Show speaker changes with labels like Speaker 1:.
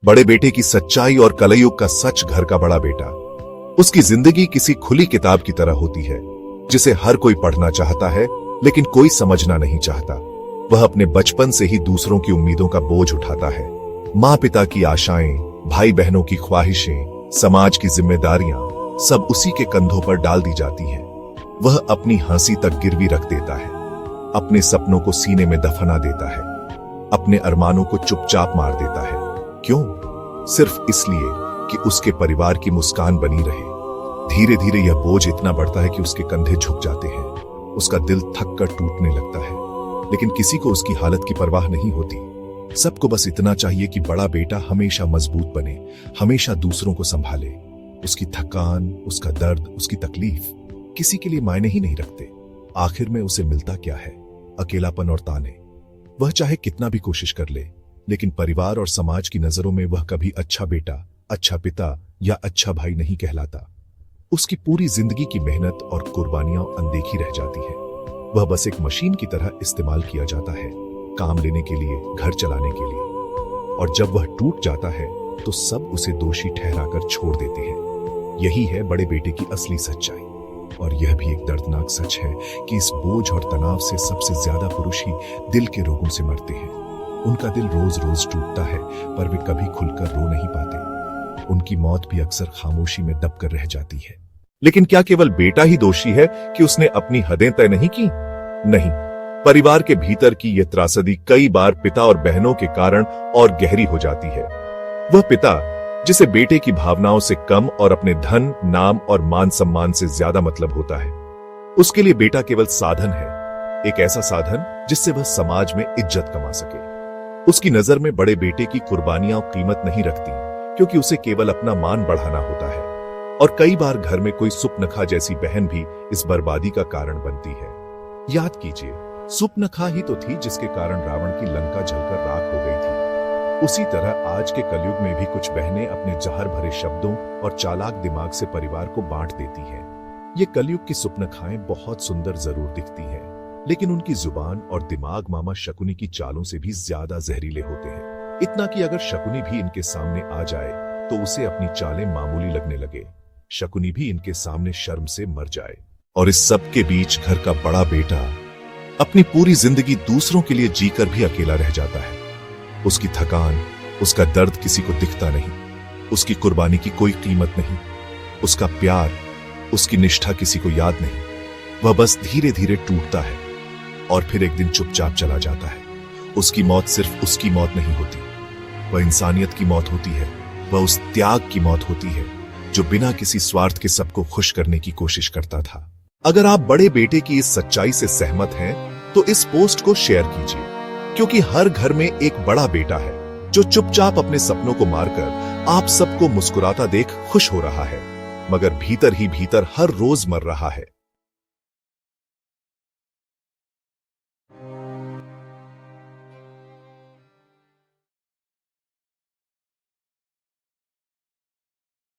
Speaker 1: बड़े बेटे की सच्चाई और कलयुग का सच। घर का बड़ा बेटा, उसकी जिंदगी किसी खुली किताब की तरह होती है जिसे हर कोई पढ़ना चाहता है लेकिन कोई समझना नहीं चाहता। वह अपने बचपन से ही दूसरों की उम्मीदों का बोझ उठाता है। माँ पिता की आशाएं, भाई बहनों की ख्वाहिशें, समाज की जिम्मेदारियां सब उसी के कंधों पर डाल दी जाती हैं। वह अपनी हंसी तक गिरवी रख देता है, अपने सपनों को सीने में दफना देता है, अपने अरमानों को चुपचाप मार देता है। क्यों? सिर्फ इसलिए कि उसके परिवार की मुस्कान बनी रहे। धीरे धीरे यह बोझ इतना बढ़ता है कि उसके कंधे झुक जाते हैं। उसका दिल थक कर टूटने लगता है, लेकिन किसी को उसकी हालत की परवाह नहीं होती। सबको बस इतना चाहिए कि बड़ा बेटा हमेशा मजबूत बने, हमेशा दूसरों को संभाले। उसकी थकान, उसका दर्द, उसकी तकलीफ किसी के लिए मायने ही नहीं रखते। आखिर में उसे मिलता क्या है? अकेलापन और ताने। वह चाहे कितना भी कोशिश कर ले, लेकिन परिवार और समाज की नजरों में वह कभी अच्छा बेटा, अच्छा पिता या अच्छा भाई नहीं कहलाता। उसकी पूरी जिंदगी की मेहनत और कुर्बानियां अनदेखी रह जाती है। वह बस एक मशीन की तरह इस्तेमाल किया जाता है, काम लेने के लिए, घर चलाने के लिए। और जब वह टूट जाता है तो सब उसे दोषी ठहराकर छोड़ देते हैं। यही है बड़े बेटे की असली सच्चाई। और यह भी एक दर्दनाक सच है कि इस बोझ और तनाव से सबसे ज्यादा पुरुष ही दिल के रोगों से मरते हैं। उनका दिल रोज रोज टूटता है, पर वे कभी खुलकर रो नहीं पाते। उनकी मौत भी अक्सर खामोशी में दबकर रह जाती है। लेकिन क्या केवल बेटा ही दोषी है कि उसने अपनी हदें तय नहीं की? नहीं, परिवार के भीतर की यह त्रासदी कई बार पिता और बहनों के कारण और गहरी हो जाती है। वह पिता जिसे बेटे की भावनाओं से कम और अपने धन, नाम और मान सम्मान से ज्यादा मतलब होता है, उसके लिए बेटा केवल साधन है, एक ऐसा साधन जिससे वह समाज में इज्जत कमा सके। उसकी नजर में बड़े बेटे की कुर्बानियां कीमत नहीं रखती, क्योंकि उसे केवल अपना मान बढ़ाना होता है। और कई बार घर में कोई सुपनखा जैसी बहन भी इस बर्बादी का कारण बनती है। याद कीजिए, सुपनखा ही तो थी जिसके कारण रावण की लंका जलकर राख हो गई थी। उसी तरह आज के कलयुग में भी कुछ बहनें अपने जहर भरे शब्दों और चालाक दिमाग से परिवार को बांट देती हैं। ये कलयुग की सुपनखाएं बहुत सुंदर जरूर दिखती हैं, लेकिन उनकी जुबान और दिमाग मामा शकुनी की चालों से भी ज्यादा जहरीले होते हैं। इतना कि अगर शकुनी भी इनके सामने आ जाए तो उसे अपनी चालें मामूली लगने लगे। शकुनी भी इनके सामने शर्म से मर जाए। और इस सब के बीच घर का बड़ा बेटा अपनी पूरी जिंदगी दूसरों के लिए जीकर भी अकेला रह जाता है। उसकी थकान, उसका दर्द किसी को दिखता नहीं, उसकी कुर्बानी की कोई कीमत नहीं, उसका प्यार, उसकी निष्ठा किसी को याद नहीं। वह बस धीरे धीरे टूटता है और फिर एक दिन चुपचाप चला जाता है। उसकी मौत सिर्फ उसकी मौत नहीं होती, वह इंसानियत की मौत होती है। वह उस त्याग की मौत होती है जो बिना किसी स्वार्थ के सबको खुश करने की कोशिश करता था। अगर आप बड़े बेटे की इस सच्चाई से सहमत हैं, तो इस पोस्ट को शेयर कीजिए, क्योंकि हर घर में एक बड़ा बेटा है जो चुपचाप अपने सपनों को मारकर आप सबको मुस्कुराता देख खुश हो रहा है, मगर भीतर ही भीतर हर रोज मर रहा है।